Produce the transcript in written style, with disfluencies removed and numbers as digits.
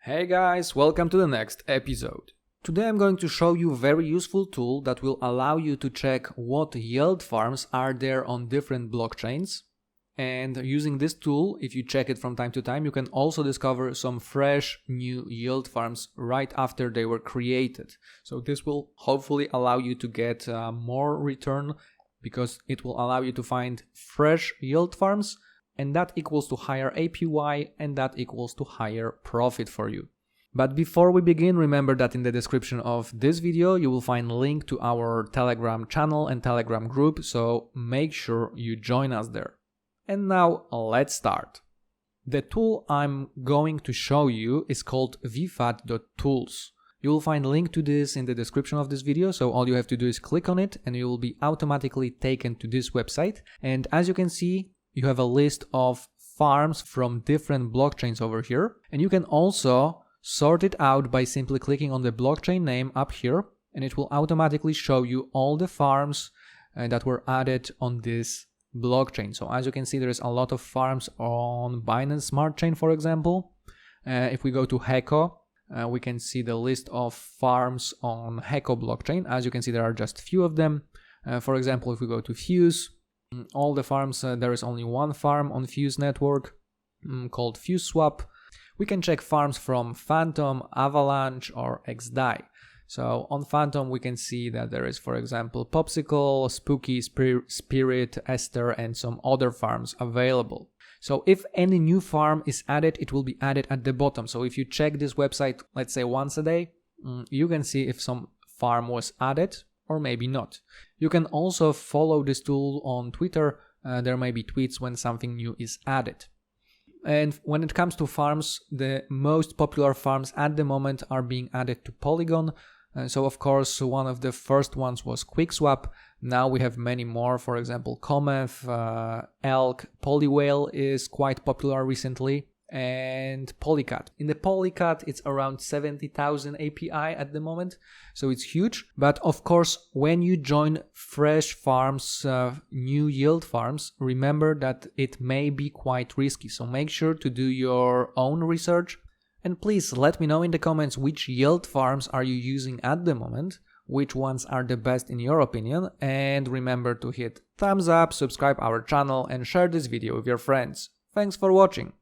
Hey guys, welcome to the next episode. Today I'm going to show you a very useful tool that will allow you to check what yield farms are there on different blockchains. And using this tool, if you check it from time to time, you can also discover some fresh new yield farms right after they were created. So this will hopefully allow you to get more return because it will allow you to find fresh yield farms, and that equals to higher APY, and that equals to higher profit for you. But before we begin, remember that in the description of this video you will find a link to our Telegram channel and Telegram group, so make sure you join us there. And now let's start. The tool I'm going to show you is called vfat.tools. You will find a link to this in the description of this video, so all you have to do is click on it and you will be automatically taken to this website. And as you can see, you have a list of farms from different blockchains over here, and you can also sort it out by simply clicking on the blockchain name up here, and it will automatically show you all the farms that were added on this blockchain. So as you can see, there is a lot of farms on Binance Smart Chain, for example. If we go to Heco, we can see the list of farms on Heco blockchain. As you can see, there are just a few of them. For example, if we go to Fuse, all the farms, there is only one farm on Fuse network called FuseSwap. We can check farms from Phantom, Avalanche or XDAI. So on Phantom we can see that there is, for example, Popsicle, Spooky, Spirit, Esther and some other farms available. So if any new farm is added, it will be added at the bottom. So if you check this website, let's say once a day, you can see if some farm was added or maybe not. You can also follow this tool on Twitter. There may be tweets when something new is added. And when it comes to farms, the most popular farms at the moment are being added to Polygon. So of course, one of the first ones was QuickSwap. Now we have many more. For example, Cometh, Elk, Polywhale is quite popular recently, and Polycat. In the Polycat, it's around 70,000 API at the moment, so it's huge. But of course, when you join fresh farms, new yield farms, remember that it may be quite risky. So make sure to do your own research. And please let me know in the comments which yield farms are you using at the moment, which ones are the best in your opinion, and remember to hit thumbs up, subscribe our channel and share this video with your friends. Thanks for watching.